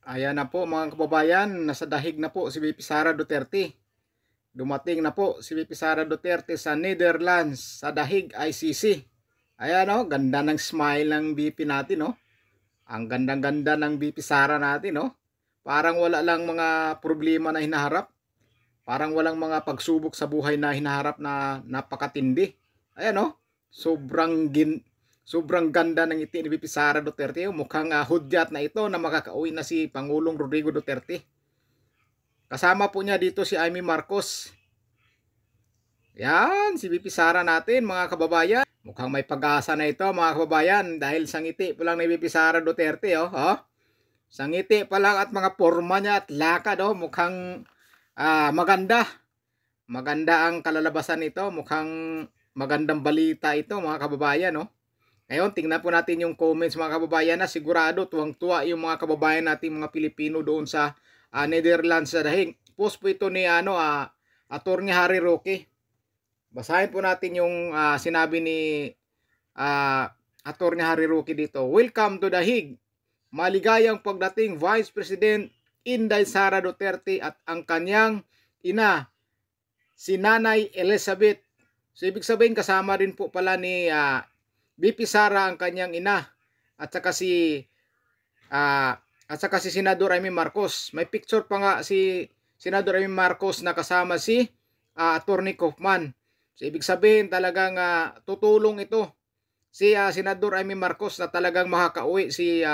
Ayan na po mga kababayan, nasa dahig na po si VP Sara Duterte. Dumating na po si VP Sara Duterte sa Netherlands, sa dahig ICC. Ayan o, ganda ng smile ng VP natin o. Ang gandang-ganda ng VP Sara natin o. Parang wala lang mga problema na hinaharap. Parang walang mga pagsubok sa buhay na hinaharap na napakatindi. Ayan o, sobrang ganda ng ngiti ni VP Sara Duterte. Mukhang hudyat na ito na makakauwi na si Pangulong Rodrigo Duterte. Kasama po niya dito si Amy Marcos. Yan, si VP Sara natin mga kababayan. Mukhang may pag-asa na ito mga kababayan dahil sa ngiti pa lang ni VP Sara Duterte. Sa ngiti pa lang at mga forma niya at lakad. Mukhang maganda. Maganda ang kalalabasan nito. Mukhang magandang balita ito mga kababayan. Ngayon, tingnan po natin yung comments mga kababayan na sigurado tuwang-tuwa yung mga kababayan natin mga Pilipino doon sa Netherlands sa dahig. Post po ito ni Attorney Harry Roque. Basahin po natin yung sinabi ni Attorney Harry Roque dito. Welcome to dahig. Maligayang pagdating Vice President Inday Sara Duterte at ang kanyang ina, si Nanay Elizabeth. So ibig sabihin kasama rin po pala ni VP Sara ang kanyang ina at saka si Senador Amy Marcos. May picture pa nga si Senador Amy Marcos na kasama si Attorney Kaufman. So ibig sabihin talagang tutulong ito si Senador Amy Marcos na talagang makakauwi si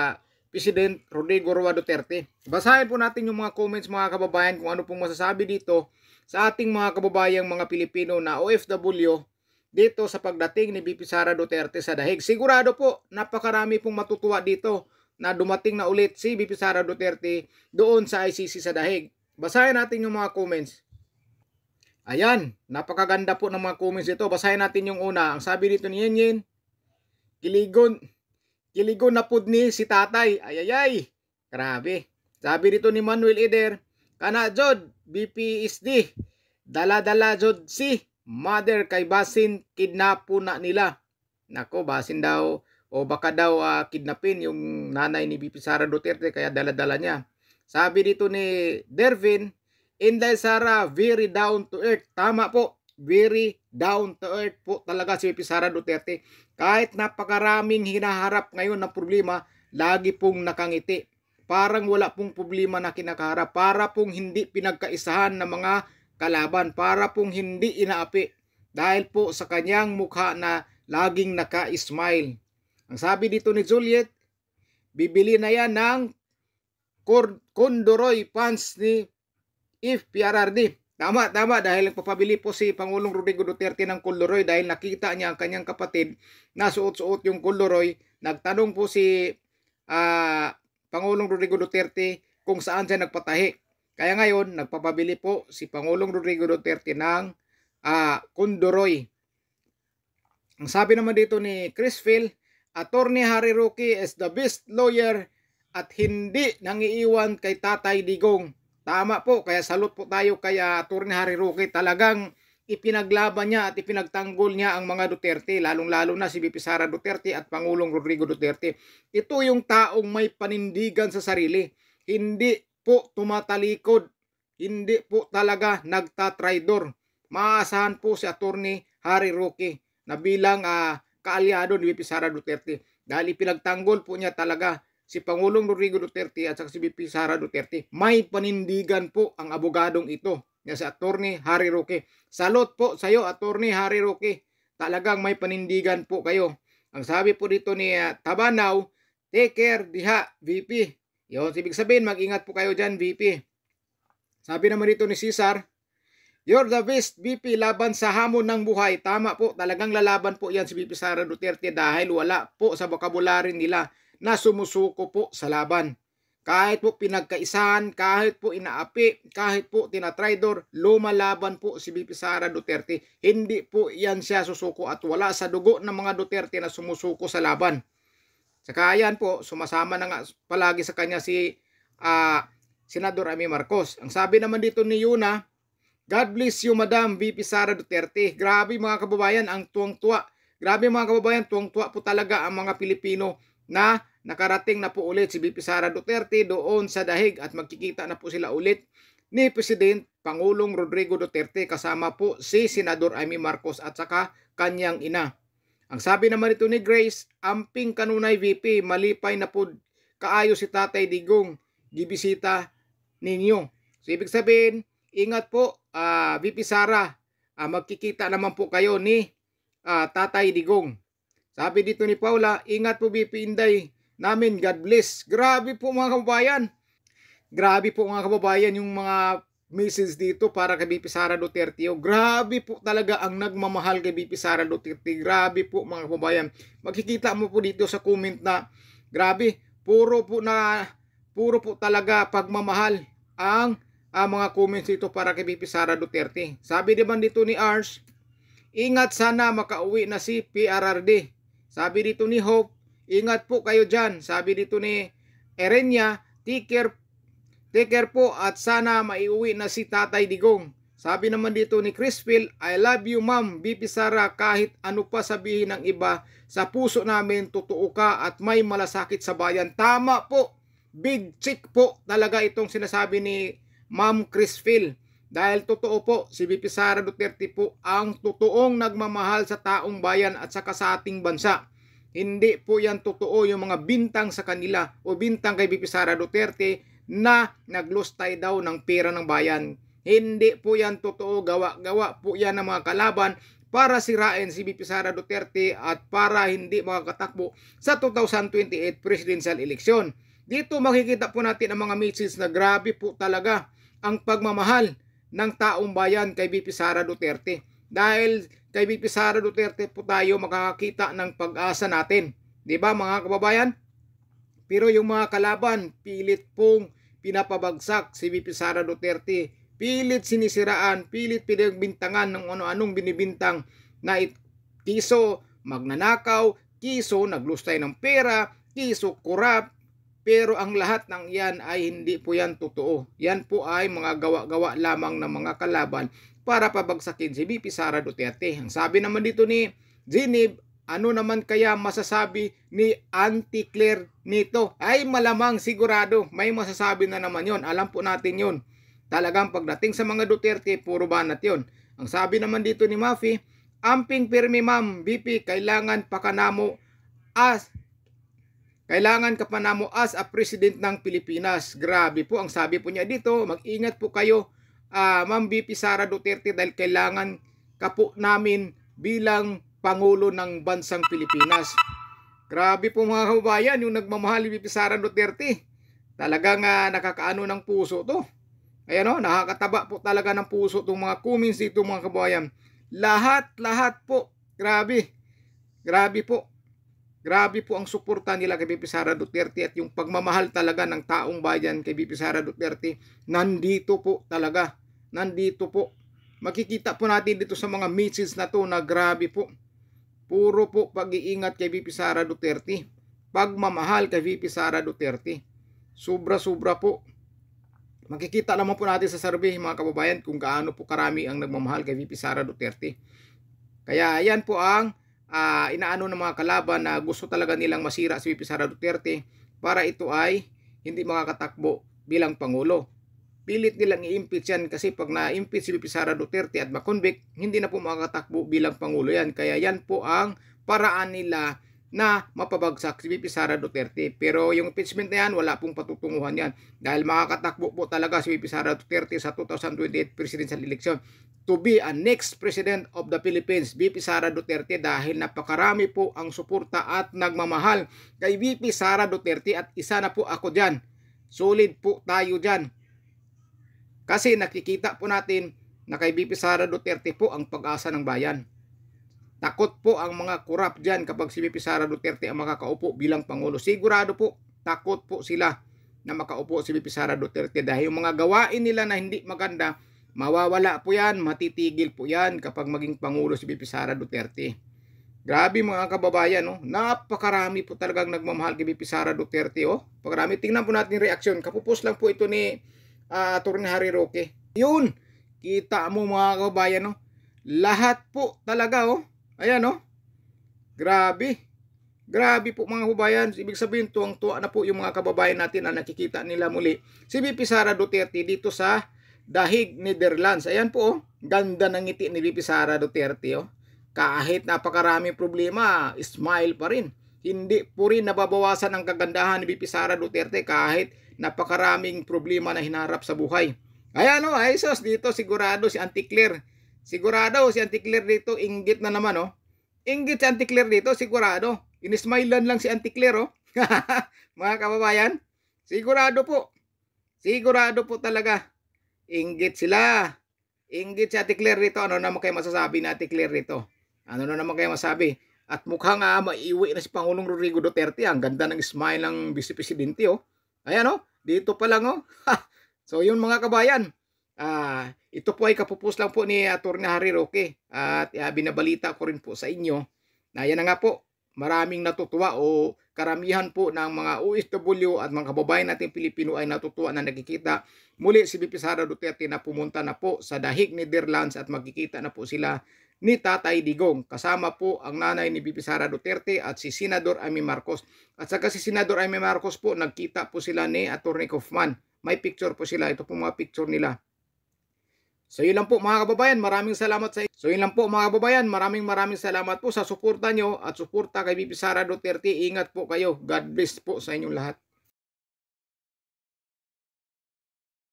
President Rodrigo Roa Duterte. Basahin po natin yung mga comments mga kababayan kung ano pong masasabi dito sa ating mga kababayang mga Pilipino na OFW dito sa pagdating ni VP Sara Duterte sa dahig. Sigurado po, napakarami pong matutuwa dito na dumating na ulit si VP Sara Duterte doon sa ICC sa dahig. Basahin natin yung mga comments. Ayan, napakaganda po ng mga comments dito. Basahin natin yung una. Ang sabi dito ni Yenyen, Kiligon na pud ni si tatay. Ayayay. Grabe. Sabi dito ni Manuel Eder, kana jod, BPSD. Dala-dala jod si mother kay basin kidnapo na nila. Nako, basin daw o baka daw kidnapin yung nanay ni VP Sara Duterte kaya dala-dala niya. Sabi dito ni Dervin, Inday Sara very down to earth. Tama po. Very down to earth po talaga si VP Sara Duterte. Kahit napakaraming hinaharap ngayon na problema, lagi pong nakangiti. Parang wala pong problema na kinakaharap. Para pong hindi pinagkaisahan ng mga kalaban. Para pong hindi inaapi. Dahil po sa kanyang mukha na laging naka-smile. Ang sabi dito ni Juliet, bibili na yan ng Condoroy pants ni PRRD. Tama dahil nagpapabili po si Pangulong Rodrigo Duterte ng Condoroy dahil nakita niya ang kanyang kapatid na suot-suot yung Condoroy. Nagtanong po si Pangulong Rodrigo Duterte kung saan siya nagpatahi. Kaya ngayon, nagpapabili po si Pangulong Rodrigo Duterte ng Condoroy. Ang sabi naman dito ni Chris Phil, Attorney Harry Roque is the best lawyer at hindi nangiiwan kay Tatay Digong. Tama po, kaya salute po tayo kay Attorney Harry Roque. Talagang ipinaglaban niya at ipinagtanggol niya ang mga Duterte, lalong-lalo na si VP Sara Duterte at Pangulong Rodrigo Duterte. Ito yung taong may panindigan sa sarili. Hindi po tumatalikod. Hindi po talaga nagtatraidor. Maasahan po si Attorney Harry Roque na bilang kaalyado ni VP Sara Duterte. Dahil ipinagtanggol po niya talaga si Pangulong Rodrigo Duterte at si VP Sara Duterte. May panindigan po ang abogadong ito na si Attorney Harry Roque. Salute po sa iyo, Attorney Harry Roque. Talagang may panindigan po kayo. Ang sabi po dito ni Tabanaw, take care diha, VP. Yun, ibig sabihin, mag-ingat po kayo dyan, VP. Sabi naman dito ni Cesar, you're the best, VP, laban sa hamon ng buhay. Tama po, talagang lalaban po yan si VP Sara Duterte dahil wala po sa vocabulary nila na sumusuko po sa laban. Kahit po pinagkaisahan, kahit po inaapi, kahit po tinatraidor, lumalaban po si VP Sara Duterte. Hindi po yan siya susuko at wala sa dugo ng mga Duterte na sumusuko sa laban. Saka yan po, sumasama na nga palagi sa kanya si Senador Amy Marcos. Ang sabi naman dito ni Yuna, God bless you, Madam VP Sara Duterte. Grabe mga kababayan, ang tuwang-tuwa. Grabe mga kababayan, tuwang-tuwa po talaga ang mga Pilipino na nakarating na po ulit si VP Sara Duterte doon sa dahig at magkikita na po sila ulit ni President Pangulong Rodrigo Duterte kasama po si Senador Amy Marcos at saka kanyang ina. Ang sabi naman ito ni Grace, amping kanunay VP, malipay na po kaayo si Tatay Digong, gibisita ninyo. So ibig sabihin, ingat po VP Sara, magkikita naman po kayo ni Tatay Digong. Sabi dito ni Paula, ingat po VP Inday namin, God bless. Grabe po mga kababayan. Grabe po mga kababayan yung mga message dito para kay VP Sara Duterte. Grabe po talaga ang nagmamahal kay VP Sara Duterte. Grabe po mga kababayan. Makikita mo po dito sa comment na grabe, puro po talaga pagmamahal ang mga comments dito para kay VP Sara Duterte. Sabi naman dito ni Ars, ingat sana makauwi na si PRRD. Sabi dito ni Hope, ingat po kayo dyan. Sabi dito ni Erenia, take care po at sana maiuwi na si Tatay Digong. Sabi naman dito ni Chrisfield, I love you ma'am, VP Sara, kahit ano pa sabihin ng iba, sa puso namin totoo ka at may malasakit sa bayan. Tama po, big chick po talaga itong sinasabi ni Ma'am Chrisfield. Dahil totoo po, si VP Sara Duterte po ang totoong nagmamahal sa taong bayan at saka sa ating bansa. Hindi po yan totoo yung mga bintang sa kanila o bintang kay VP Sara Duterte na naglustay daw ng pera ng bayan. Hindi po yan totoo, gawa po yan ng mga kalaban para sirain si VP Sara Duterte at para hindi makakatakbo sa 2028 presidential election. Dito makikita po natin ang mga message na grabe po talaga ang pagmamahal ng taong bayan kay VP Sara Duterte. Dahil kay VP Sara Duterte po tayo makakakita ng pag-asa natin. Diba mga kababayan? Pero yung mga kalaban, pilit pong pinapabagsak si VP Sara Duterte. Pilit sinisiraan, pilit pinagbintangan ng ano-anong binibintang na kiso magnanakaw, kiso naglustay ng pera, kiso korap. Pero ang lahat ng yan ay hindi po yan totoo. Yan po ay mga gawa-gawa lamang ng mga kalaban para pabagsakin si VP Sara Duterte. Ang sabi naman dito ni Zinib, ano naman kaya masasabi ni Auntie Claire nito? Ay malamang sigurado may masasabi na naman yon. Alam po natin yon. Talagang pagdating sa mga Duterte, puro banat yon. Ang sabi naman dito ni Mafi, amping pirmi ma'am, VP, kailangan ka pa namo as a president ng Pilipinas. Grabe po ang sabi po niya dito. Mag-ingat po kayo, Ma'am VP Sara Duterte, dahil kailangan ka po namin bilang Pangulo ng bansang Pilipinas. Grabe po mga kababayan, yung nagmamahal ni VP Sara Duterte. Talagang nakakaano ng puso to. Ayan o, nakakataba po talaga ng puso itong mga comments dito mga kababayan. Lahat po. Grabe. Grabe po. Grabe po ang suporta nila kay VP Sara Duterte at yung pagmamahal talaga ng taong bayan kay VP Sara Duterte, nandito po talaga. Nandito po. Makikita po natin dito sa mga messages na to na grabe po. Puro po pag-iingat kay VP Sara Duterte. Pagmamahal kay VP Sara Duterte. Sobra-sobra po. Makikita naman po natin sa survey mga kababayan kung gaano po karami ang nagmamahal kay VP Sara Duterte. Kaya yan po ang inaano ng mga kalaban na gusto talaga nilang masira si VP Sara Duterte para ito ay hindi makakatakbo bilang Pangulo. Pilit nilang i-impeach yan kasi pag na-impeach si VP Sara Duterte at makonvict, hindi na po makakatakbo bilang Pangulo yan. Kaya yan po ang paraan nila na mapabagsak si VP Sara Duterte. Pero yung impeachment na yan, wala pong patutunguhan yan. Dahil makakatakbo po talaga si VP Sara Duterte sa 2028 presidential election to be a next president of the Philippines, VP Sara Duterte, dahil napakarami po ang suporta at nagmamahal kay VP Sara Duterte at isa na po ako dyan. Solid po tayo dyan. Kasi nakikita po natin na kay VP Sara Duterte po ang pag-asa ng bayan. Takot po ang mga korap dyan kapag si VP Sara Duterte ang makakaupo bilang Pangulo. Sigurado po, takot po sila na makaupo si VP Sara Duterte dahil yung mga gawain nila na hindi maganda, mawawala po yan, matitigil po yan kapag maging Pangulo si VP Sara Duterte. Grabe mga kababayan, no? Napakarami po talagang nagmamahal kay VP Sara Duterte. Oh. Pakarami. Tingnan po natin reaksyon. Kapupos lang po ito ni Atty. Harry Roque. Yun, kita mo mga kababayan, no? Lahat po talaga, oh. Ayan, oh. Grabe. Grabe po mga kababayan, ibig sabihin tuwang-tuwa na po yung mga kababayan natin na nakikita nila muli si VP Sara Duterte dito sa Dahig, Netherlands. Ayan po, oh, ganda ng ngiti ni VP Sara Duterte. Oh. Kahit napakaraming problema, smile pa rin. Hindi po rin nababawasan ang kagandahan ni VP Sara Duterte kahit napakaraming problema na hinarap sa buhay. Ayan o, ay sos, dito sigurado si Auntie Claire. Sigurado si Auntie Claire dito, inggit na naman oh. Inggit si Auntie Claire dito, sigurado. Inismailan lang si Auntie Claire oh. Mga kababayan, sigurado po. Sigurado po talaga. Inggit sila. Inggit si Ate Claire dito. Ano naman kayo masasabi na Ate Claire dito? Ano na naman kayo masabi? At mukhang maiuwi na si Pangulong Rodrigo Duterte. Ang ganda ng smile ng Vice Presidente oh. Ayan oh, dito pa lang oh. So yun mga kabayan. Ito po ay kapupus lang po ni Atty. Harry Roque. At binabalita ko rin po sa inyo na yan na nga po. Maraming natutuwa o karamihan po ng mga OFW at mga kababayan natin Pilipino ay natutuwa na nakikita muli si VP Sara Duterte na pumunta na po sa Dahig, Netherlands at magkikita na po sila ni Tatay Digong. Kasama po ang nanay ni VP Sara Duterte at si Senador Amy Marcos. At saka si Senador Amy Marcos po, nagkita po sila ni Atty. Kaufman. May picture po sila. Ito po mga picture nila. So yun lang po mga kababayan, maraming salamat sa inyo. So yun lang po mga kababayan, maraming salamat po sa suporta nyo at suporta kay VP Sara Duterte. Ingat po kayo. God bless po sa inyong lahat.